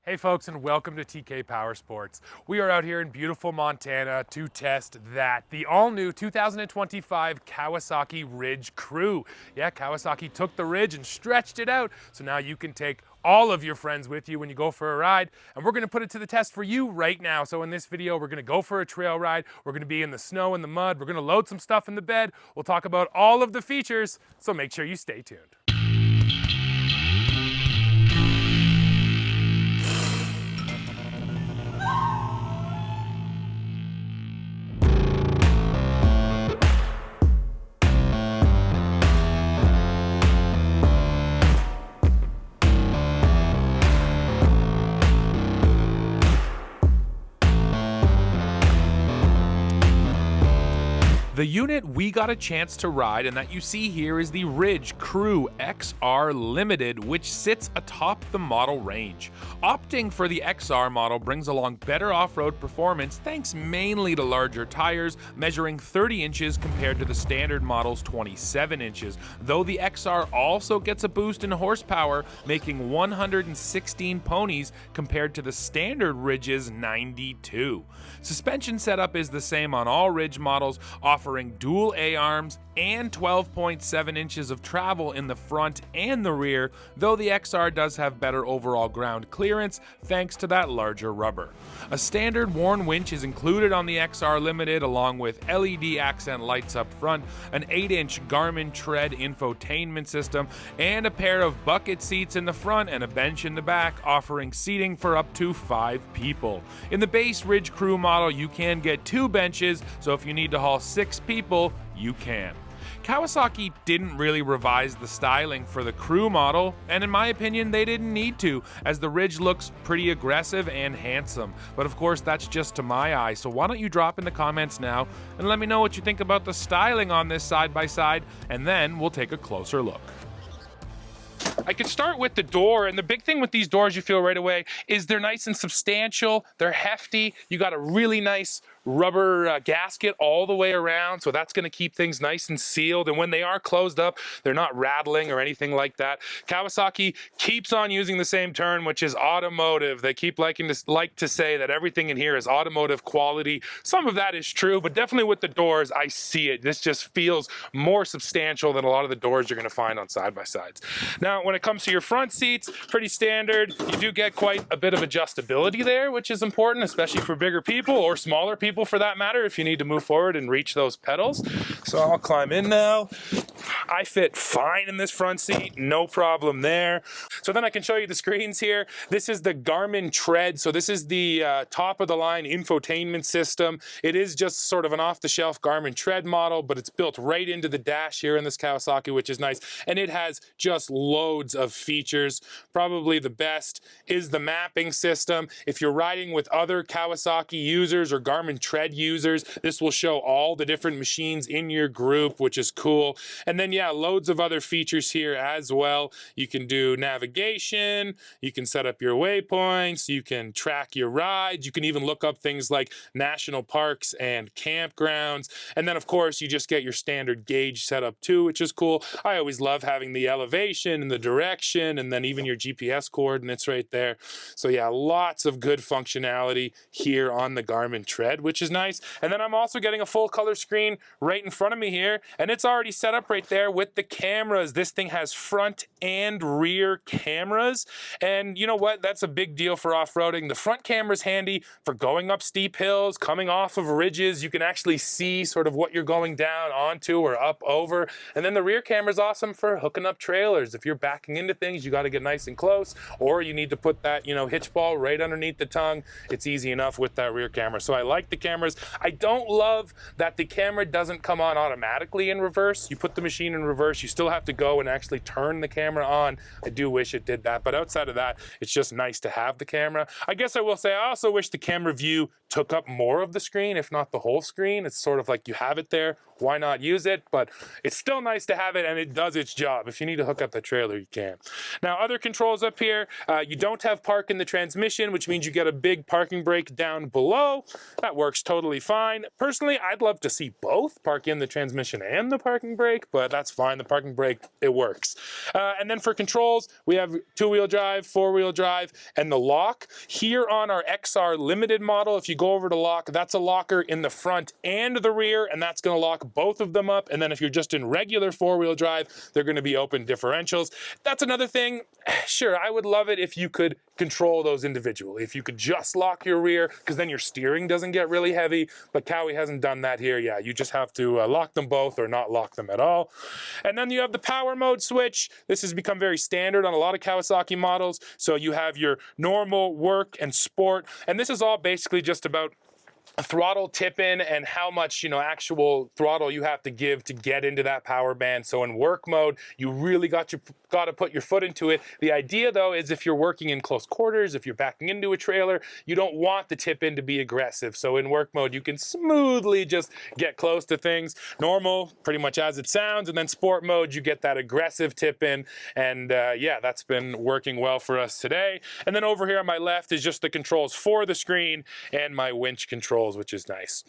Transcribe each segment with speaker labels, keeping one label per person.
Speaker 1: Hey folks, and welcome to TK Power Sports. We are out here in beautiful Montana to test the all-new 2025 Kawasaki Ridge Crew. Yeah, Kawasaki took the Ridge and stretched it out, so now you can take all of your friends with you when you go for a ride, and we're gonna put it to the test for you right now. So in this video, we're gonna go for a trail ride, we're gonna be in the snow and the mud, we're gonna load some stuff in the bed, we'll talk about all of the features, so make sure you stay tuned. The unit we got a chance to ride and that you see here is the Ridge Crew XR Limited, which sits atop the model range. Opting for the XR model brings along better off-road performance thanks mainly to larger tires, measuring 30 inches compared to the standard model's 27 inches, though the XR also gets a boost in horsepower, making 116 ponies compared to the standard Ridge's 92. Suspension setup is the same on all Ridge models, offering dual A-arms and 12.7 inches of travel in the front and the rear, though the XR does have better overall ground clearance thanks to that larger rubber. A standard worn winch is included on the XR Limited along with LED accent lights up front, an 8-inch Garmin Tread infotainment system, and a pair of bucket seats in the front and a bench in the back, offering seating for up to 5 people. In the base Ridge Crew model, you can get 2 benches, so if you need to haul 6 people, you can. Kawasaki didn't really revise the styling for the Crew model, and in my opinion they didn't need to, as the Ridge looks pretty aggressive and handsome. But of course that's just to my eye, so why don't you drop in the comments now and let me know what you think about the styling on this side by side, and then we'll take a closer look. I could start with the door, and the big thing with these doors you feel right away is they're nice and substantial, they're hefty, you got a really nice rubber gasket all the way around, so that's going to keep things nice and sealed, and when they are closed up they're not rattling or anything like that. Kawasaki keeps on using the same term, which is automotive. They keep like to say that everything in here is automotive quality. Some of that is true, but definitely with the doors I see it. This just feels more substantial than a lot of the doors you're going to find on side-by-sides. Now when it comes to your front seats, pretty standard. You do get quite a bit of adjustability there, which is important, especially for bigger people or smaller people for that matter, if you need to move forward and reach those pedals. So I'll climb in now. I fit fine in this front seat, no problem there. So then I can show you the screens here. This is the Garmin Tread. So this is the top of the line infotainment system. It is just sort of an off-the-shelf Garmin Tread model, but it's built right into the dash here in this Kawasaki, which is nice. And it has just loads of features. Probably the best is the mapping system. If you're riding with other Kawasaki users or Garmin Tread users, this will show all the different machines in your group, which is cool. And then yeah, loads of other features here as well. You can do navigation, you can set up your waypoints, you can track your rides, you can even look up things like national parks and campgrounds. And then of course you just get your standard gauge set up too, which is cool. I always love having the elevation and the direction, and then even your GPS coordinates right there. So yeah, lots of good functionality here on the Garmin Tread, which is nice. And then I'm also getting a full color screen right in front of me here, and it's already set up right there with the cameras. This thing has front and rear cameras, and you know what? That's a big deal for off-roading. The front camera's handy for going up steep hills, coming off of ridges. You can actually see sort of what you're going down onto or up over. And then the rear camera's awesome for hooking up trailers. If you're backing into things, you got to get nice and close, or you need to put that, hitch ball right underneath the tongue. It's easy enough with that rear camera. So I like the cameras. I don't love that the camera doesn't come on automatically in reverse. You put the machine in reverse, you still have to go and actually turn the camera on. I do wish it did that, but outside of that, it's just nice to have the camera. I guess I will say I also wish the camera view took up more of the screen, if not the whole screen. It's sort of like you have it there, why not use it? But it's still nice to have it, and it does its job. If you need to hook up the trailer, you can. Now, other controls up here, you don't have park in the transmission, which means you get a big parking brake down below. That works works totally fine. Personally, I'd love to see both, park in the transmission and the parking brake, but that's fine. The parking brake, it works. And then for controls, we have 2-wheel drive, 4-wheel drive, and the lock. Here on our XR Limited model, if you go over to lock, that's a locker in the front and the rear, and that's gonna lock both of them up. And then if you're just in regular 4-wheel drive, they're gonna be open differentials. That's another thing. Sure, I would love it if you could control those individually. If you could just lock your rear, because then your steering doesn't get really heavy, but Kawi hasn't done that here. Yeah, you just have to lock them both or not lock them at all. And then you have the power mode switch. This has become very standard on a lot of Kawasaki models. So you have your normal, work, and sport. And this is all basically just about a throttle tip in and how much, actual throttle you have to give to get into that power band. So in work mode, you really got to put your foot into it. The idea though is if you're working in close quarters, if you're backing into a trailer, you don't want the tip in to be aggressive. So in work mode, you can smoothly just get close to things. Normal, pretty much as it sounds. And then sport mode, you get that aggressive tip in. And yeah, that's been working well for us today. And then over here on my left is just the controls for the screen and my winch controls, which is nice.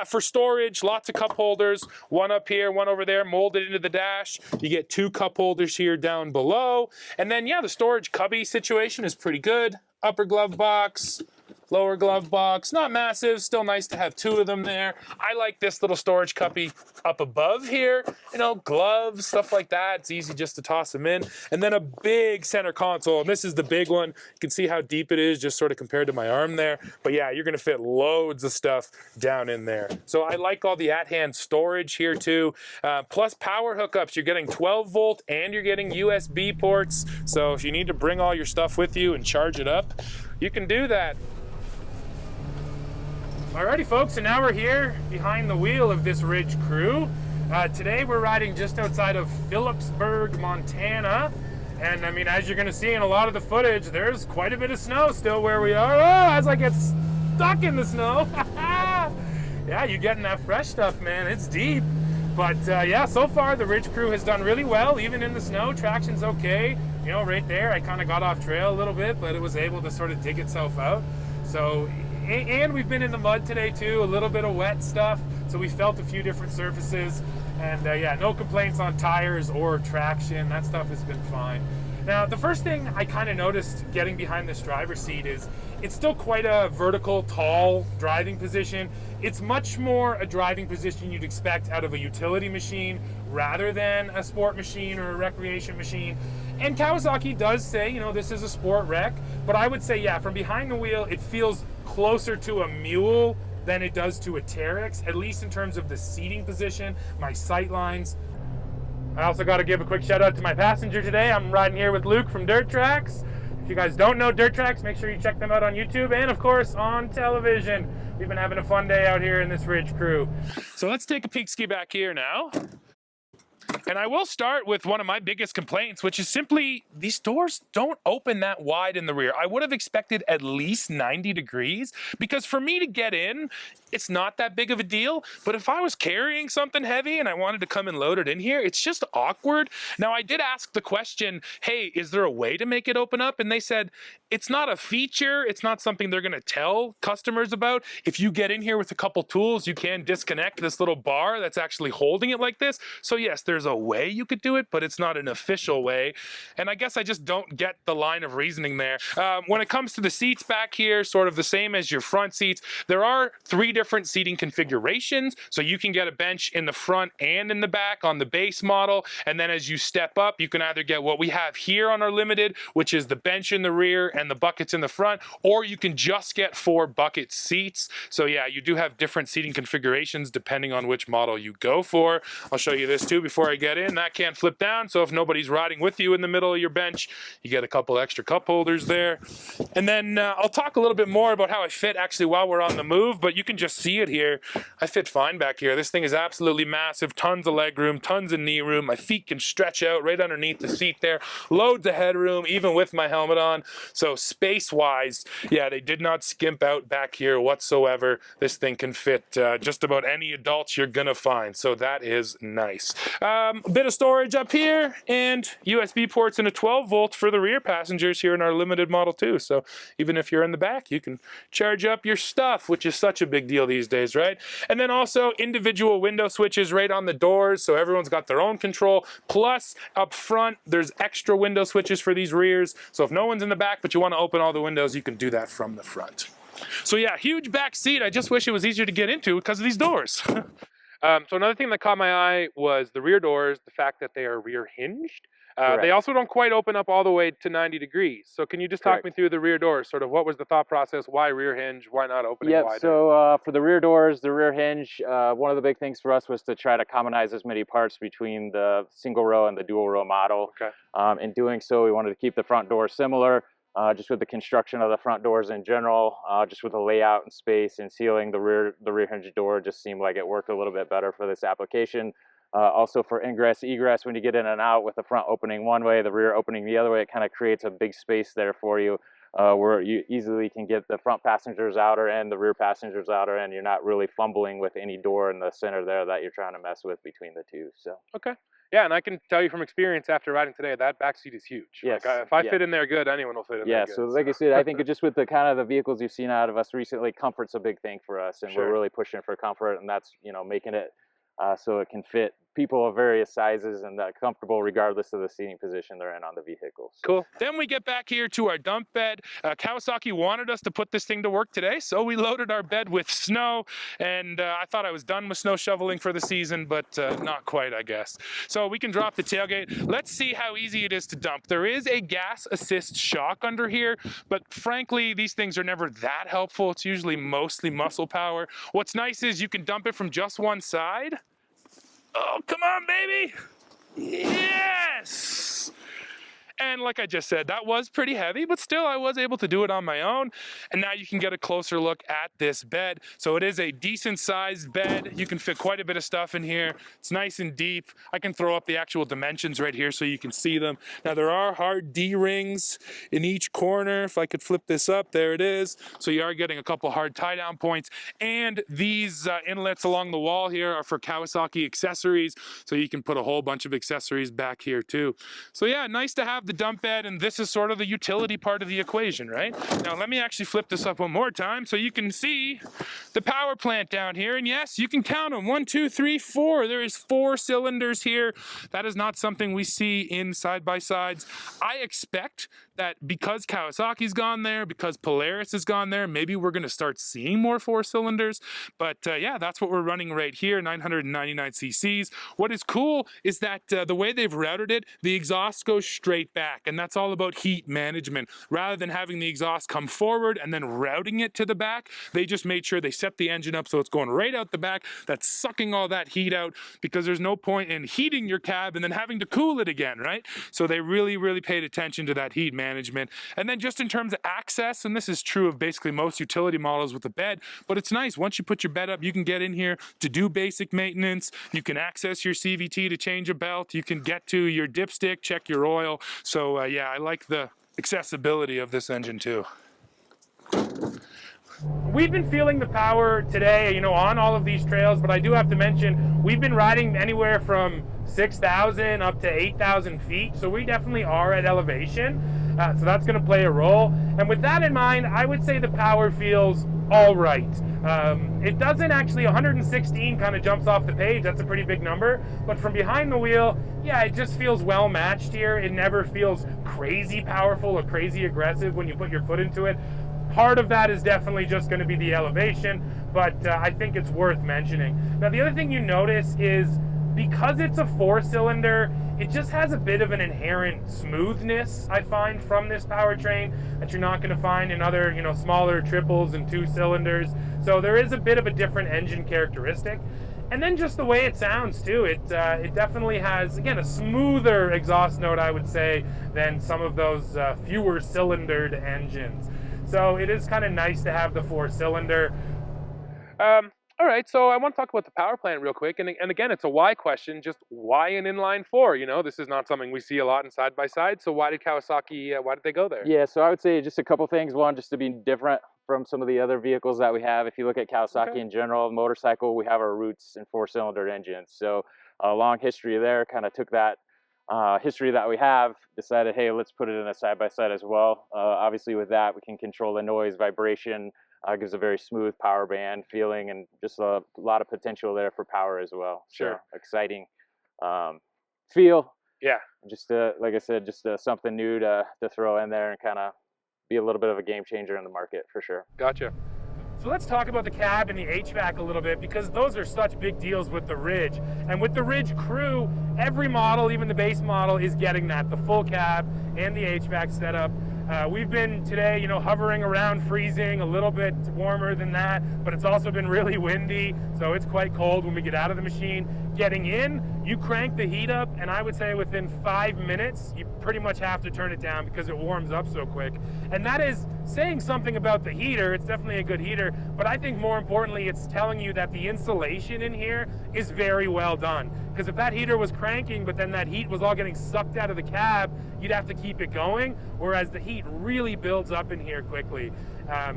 Speaker 1: For storage, lots of cup holders, one up here, one over there, molded into the dash. You get 2 cup holders here down below. And then, yeah, the storage cubby situation is pretty good. Upper glove box, lower glove box, not massive, still nice to have 2 of them there. I like this little storage cubby up above here, gloves, stuff like that. It's easy just to toss them in. And then a big center console, and this is the big one. You can see how deep it is just sort of compared to my arm there. But yeah, you're gonna fit loads of stuff down in there. So I like all the at-hand storage here too. Plus power hookups, you're getting 12 volt and you're getting USB ports. So if you need to bring all your stuff with you and charge it up, you can do that. Alrighty folks, so now we're here behind the wheel of this Ridge Crew. Today we're riding just outside of Phillipsburg, Montana. And I mean, as you're gonna see in a lot of the footage, there's quite a bit of snow still where we are. Oh, as I get stuck in the snow. Yeah, you're getting that fresh stuff, man, it's deep. But yeah, so far the Ridge Crew has done really well, even in the snow. Traction's okay. Right there, I kind of got off trail a little bit, but it was able to sort of dig itself out. So, and we've been in the mud today too, a little bit of wet stuff. So we felt a few different surfaces. And yeah, no complaints on tires or traction. That stuff has been fine. Now, the first thing I kind of noticed getting behind this driver's seat is it's still quite a vertical, tall driving position. It's much more a driving position you'd expect out of a utility machine rather than a sport machine or a recreation machine. And Kawasaki does say, this is a sport rec, but I would say, yeah, from behind the wheel, it feels closer to a mule than it does to a Teryx, at least in terms of the seating position, my sight lines. I also got to give a quick shout out to my passenger today. I'm riding here with Luke from Dirt Tracks. If you guys don't know Dirt Tracks, make sure you check them out on YouTube and of course on television. We've been having a fun day out here in this Ridge Crew. So let's take a peek ski back here now. And I will start with one of my biggest complaints, which is simply these doors don't open that wide in the rear. I would have expected at least 90 degrees because for me to get in, it's not that big of a deal. But if I was carrying something heavy and I wanted to come and load it in here, it's just awkward. Now, I did ask the question, hey, is there a way to make it open up? And they said, it's not a feature. It's not something they're going to tell customers about. If you get in here with a couple tools, you can disconnect this little bar that's actually holding it like this. So yes, there's a way you could do it, but it's not an official way. And I guess I just don't get the line of reasoning there. When it comes to the seats back here, sort of the same as your front seats, there are 3 different seating configurations. So you can get a bench in the front and in the back on the base model. And then as you step up, you can either get what we have here on our Limited, which is the bench in the rear and the buckets in the front, or you can just get 4 bucket seats. So yeah, you do have different seating configurations depending on which model you go for. I'll show you this too before I get in. That can't flip down, so if nobody's riding with you in the middle of your bench, you get a couple extra cup holders there. And then I'll talk a little bit more about how I fit actually while we're on the move, but you can just see it here. I fit fine back here. This thing is absolutely massive, tons of leg room, tons of knee room. My feet can stretch out right underneath the seat there. Loads of headroom, even with my helmet on. So space-wise, yeah, they did not skimp out back here whatsoever. This thing can fit just about any adults you're gonna find, so that is nice. A bit of storage up here, and USB ports and a 12-volt for the rear passengers here in our limited Model 2. So even if you're in the back, you can charge up your stuff, which is such a big deal these days, right? And then also individual window switches right on the doors, so everyone's got their own control. Plus, up front, there's extra window switches for these rears. So if no one's in the back, but you want to open all the windows, you can do that from the front. So yeah, huge back seat. I just wish it was easier to get into because of these doors. So another thing that caught my eye was the rear doors, the fact that they are rear hinged. They also don't quite open up all the way to 90 degrees. So can you just talk me through the rear doors? Sort of what was the thought process? Why rear hinge? Why not opening wider?
Speaker 2: So for the rear doors, the rear hinge, one of the big things for us was to try to commonize as many parts between the single row and the dual row model.
Speaker 1: Okay.
Speaker 2: In doing so, we wanted to keep the front door similar. Just with the construction of the front doors in general, just with the layout and space and sealing the rear hinge door just seemed like it worked a little bit better for this application. Also for ingress, egress, when you get in and out with the front opening one way, the rear opening the other way, it kind of creates a big space there for you where you easily can get the front passengers outer end, the rear passengers outer end. You're not really fumbling with any door in the center there that you're trying to mess with between the two. So
Speaker 1: okay. Yeah, and I can tell you from experience after riding today, that back seat is huge.
Speaker 2: Yes.
Speaker 1: Like, if I fit in there good, anyone will fit in there good.
Speaker 2: Yeah, so like I said, I think just with the kind of the vehicles you've seen out of us recently, comfort's a big thing for us, and we're really pushing for comfort, and that's, you know, making it so it can fit people of various sizes and comfortable regardless of the seating position they're in on the vehicle. So.
Speaker 1: Cool. Then we get back here to our dump bed. Kawasaki wanted us to put this thing to work today, so we loaded our bed with snow, and I thought I was done with snow shoveling for the season, but not quite, I guess. So we can drop the tailgate. Let's see how easy it is to dump. There is a gas assist shock under here, but frankly, these things are never that helpful. It's usually mostly muscle power. What's nice is you can dump it from just one side. Oh, come on, baby. Yes. And like I just said, that was pretty heavy, but still I was able to do it on my own. And now you can get a closer look at this bed. So it is a decent sized bed. You can fit quite a bit of stuff in here. It's nice and deep. I can throw up the actual dimensions right here so you can see them. Now there are hard D-rings in each corner. If I could flip this up, there it is. So you are getting a couple hard tie down points. And these inlets along the wall here are for Kawasaki accessories. So you can put a whole bunch of accessories back here too. So yeah, nice to have the dump bed, and this is sort of the utility part of the equation, right? Now let me actually flip this up one more time so you can see the power plant down here, and yes, you can count them, 1, 2, 3, 4. There is 4 cylinders here. That is not something we see in side-by-sides. I expect that because Kawasaki's gone there, because Polaris has gone there, maybe we're going to start seeing more 4 cylinders. But yeah, that's what we're running right here, 999 cc's. What is cool is that the way they've routed it, the exhaust goes straight back, and that's all about heat management. Rather than having the exhaust come forward and then routing it to the back, they just made sure they set the engine up so it's going right out the back. That's sucking all that heat out, because there's no point in heating your cab and then having to cool it again, right? So they really, really paid attention to that heat management. And then just in terms of access, and this is true of basically most utility models with the bed, but it's nice. Once you put your bed up, you can get in here to do basic maintenance. You can access your CVT to change a belt. You can get to your dipstick, check your oil. So yeah, I like the accessibility of this engine too. We've been feeling the power today, you know, on all of these trails, but I do have to mention, we've been riding anywhere from 6,000 up to 8,000 feet, so we definitely are at elevation, so that's going to play a role. And with that in mind, I would say the power feels all right. It doesn't actually, 116 kind of jumps off the page, that's a pretty big number, but from behind the wheel, yeah, it just feels well matched here. It never feels crazy powerful or crazy aggressive when you put your foot into it. Part of that is definitely just going to be the elevation, but I think it's worth mentioning. Now, the other thing you notice is because it's a 4-cylinder, it just has a bit of an inherent smoothness, I find, from this powertrain that you're not going to find in other, you know, smaller triples and 2-cylinders. So there is a bit of a different engine characteristic. And then just the way it sounds too, it definitely has, again, a smoother exhaust note, I would say, than some of those fewer cylindered engines. So it is kind of nice to have the 4-cylinder. All right, so I want to talk about the power plant real quick. And again, it's a why question, just why an inline 4? You know, this is not something we see a lot in side-by-side. So why did Kawasaki, why did they go there?
Speaker 2: Yeah, so I would say just a couple things. One, just to be different from some of the other vehicles that we have. If you look at Kawasaki in general, motorcycle, we have our roots in 4-cylinder engines. So a long history there. Kind of took that history that we have, decided, hey, let's put it in a side-by-side as well. Obviously with that, we can control the noise, vibration, gives a very smooth power band feeling, and just a lot of potential there for power as well.
Speaker 1: Sure.
Speaker 2: So exciting feel.
Speaker 1: Yeah.
Speaker 2: Just like I said, just something new to throw in there and kind of be a little bit of a game changer in the market for sure.
Speaker 1: Gotcha.
Speaker 3: So let's talk about the cab and the HVAC a little bit, because those are such big deals with the Ridge. And with the Ridge Crew, every model, even the base model, is getting that, the full cab and the HVAC setup. We've been today, you know, hovering around freezing, a little bit warmer than that, but it's also been really windy, so it's quite cold when we get out of the machine. Getting in, you crank the heat up, and I would say within 5 minutes, you pretty much have to turn it down because it warms up so quick. And that is saying something about the heater. It's definitely a good heater, but I think more importantly, it's telling you that the insulation in here is very well done. Because if that heater was cranking, but then that heat was all getting sucked out of the cab, you'd have to keep it going, whereas the heat really builds up in here quickly.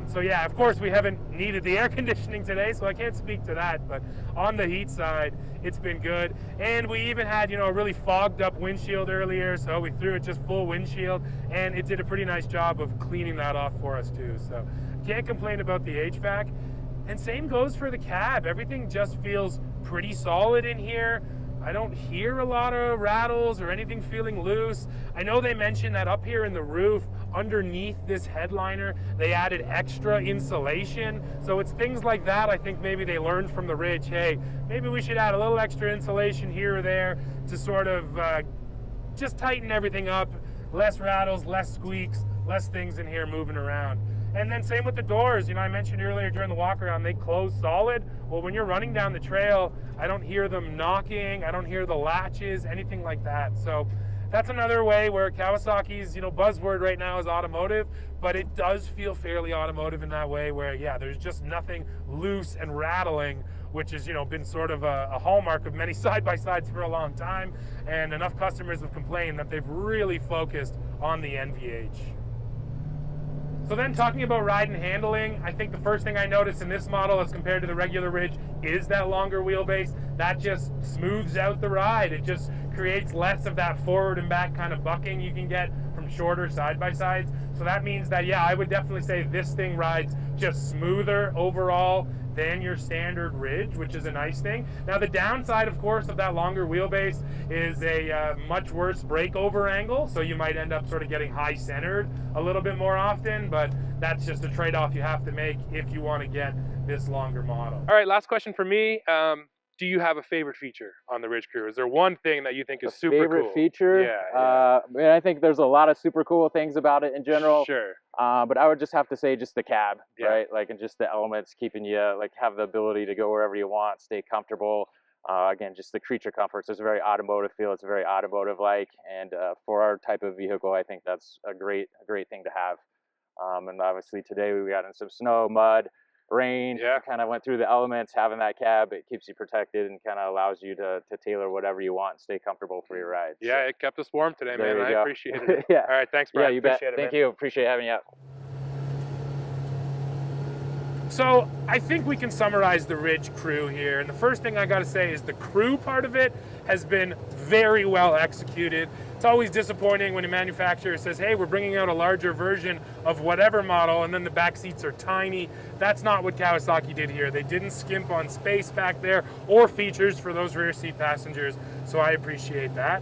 Speaker 3: So yeah, of course we haven't needed the air conditioning today, so I can't speak to that, but on the heat side, it's been good. And we even had, you know, a really fogged up windshield earlier, so we threw it just full windshield, and it did a pretty nice job of cleaning that off for us too. So can't complain about the HVAC. And same goes for the cab. Everything just feels pretty solid in here. I don't hear a lot of rattles or anything feeling loose. I know they mentioned that up here in the roof, underneath this headliner, they added extra insulation. So it's things like that I think maybe they learned from the Ridge. Hey, maybe we should add a little extra insulation here or there to sort of just tighten everything up. Less rattles, less squeaks, less things in here moving around. And then same with the doors. You know, I mentioned earlier during the walk around, they close solid. Well, when you're running down the trail, I don't hear them knocking. I don't hear the latches, anything like that. So that's another way where Kawasaki's, you know, buzzword right now is automotive, but it does feel fairly automotive in that way where, yeah, there's just nothing loose and rattling, which has, you know, been sort of a hallmark of many side-by-sides for a long time. And enough customers have complained that they've really focused on the NVH. So then talking about ride and handling, I think the first thing I noticed in this model as compared to the regular Ridge is that longer wheelbase. That just smooths out the ride. It just creates less of that forward and back kind of bucking you can get from shorter side-by-sides. So that means that, yeah, I would definitely say this thing rides just smoother overall than your standard Ridge, which is a nice thing. Now the downside, of course, of that longer wheelbase is a much worse breakover angle, so you might end up sort of getting high centered a little bit more often, but that's just a trade-off you have to make if you want to get this longer model.
Speaker 1: All right, last question for me. Do you have a favorite feature on the Ridge Crew? Is there one thing that you think is super cool?
Speaker 2: Favorite feature?
Speaker 1: Yeah.
Speaker 2: I mean, I think there's a lot of super cool things about it in general.
Speaker 1: Sure.
Speaker 2: But I would just have to say just the cab,
Speaker 1: Yeah.
Speaker 2: right? Like, and just the elements keeping you, like, have the ability to go wherever you want, stay comfortable. Again, just the creature comforts. It's a very automotive feel. It's very automotive-like. And for our type of vehicle, I think that's a great thing to have. And obviously today we got in some snow, mud, rain,
Speaker 1: Yeah.
Speaker 2: kind of went through the elements. Having that cab, it keeps you protected and kind of allows you to tailor whatever you want and stay comfortable for your ride.
Speaker 1: Yeah,
Speaker 2: So,
Speaker 1: it kept us warm today,
Speaker 2: there
Speaker 1: man.
Speaker 2: you
Speaker 1: I
Speaker 2: go.
Speaker 1: appreciate it.
Speaker 2: Yeah.
Speaker 1: All right, thanks, Brad.
Speaker 2: Yeah, you bet.
Speaker 1: Appreciate it,
Speaker 2: Thank
Speaker 1: man.
Speaker 2: you. Appreciate having you out.
Speaker 3: So I think we can summarize the Ridge Crew here. And the first thing I got to say is the crew part of it has been very well executed. It's always disappointing when a manufacturer says, hey, we're bringing out a larger version of whatever model, and then the back seats are tiny. That's not what Kawasaki did here. They didn't skimp on space back there or features for those rear seat passengers. So I appreciate that.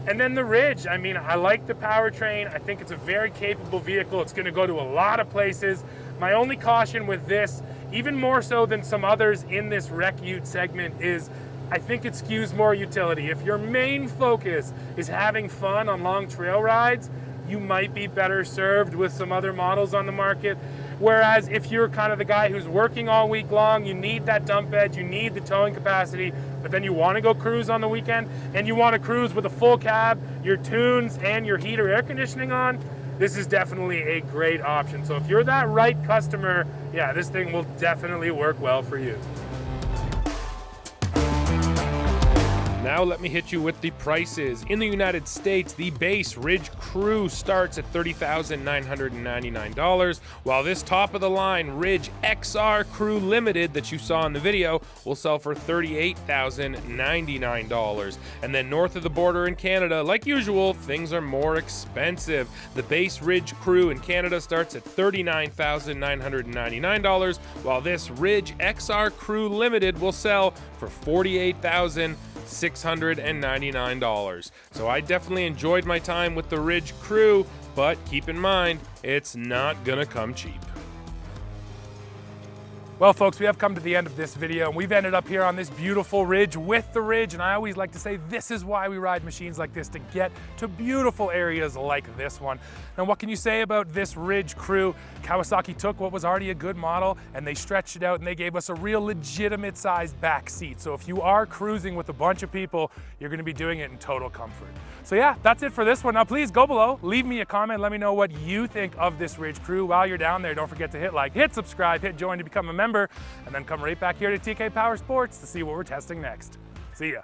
Speaker 3: And then the Ridge, I mean, I like the powertrain. I think it's a very capable vehicle. It's going to go to a lot of places. My only caution with this, even more so than some others in this rec ute segment, is I think it skews more utility. If your main focus is having fun on long trail rides, you might be better served with some other models on the market. Whereas if you're kind of the guy who's working all week long, you need that dump bed, you need the towing capacity, but then you want to go cruise on the weekend, and you want to cruise with a full cab, your tunes, and your heater air conditioning on, this is definitely a great option. So if you're that right customer, yeah, this thing will definitely work well for you.
Speaker 1: Now let me hit you with the prices. In the United States, the base Ridge Crew starts at $30,999, while this top of the line Ridge XR Crew Limited that you saw in the video will sell for $38,099. And then north of the border in Canada, like usual, things are more expensive. The base Ridge Crew in Canada starts at $39,999, while this Ridge XR Crew Limited will sell for $48,699. So I definitely enjoyed my time with the Ridge Crew, but keep in mind, it's not gonna come cheap.
Speaker 3: Well, folks, we have come to the end of this video, and we've ended up here on this beautiful ridge with the Ridge, and I always like to say this is why we ride machines like this, to get to beautiful areas like this one. Now, what can you say about this Ridge Crew? Kawasaki took what was already a good model, and they stretched it out, and they gave us a real legitimate sized back seat. So if you are cruising with a bunch of people, you're gonna be doing it in total comfort. So yeah, that's it for this one. Now, please go below, leave me a comment, let me know what you think of this Ridge Crew. While you're down there, don't forget to hit like, hit subscribe, hit join to become a member, and then come right back here to TK Power Sports to see what we're testing next. See ya.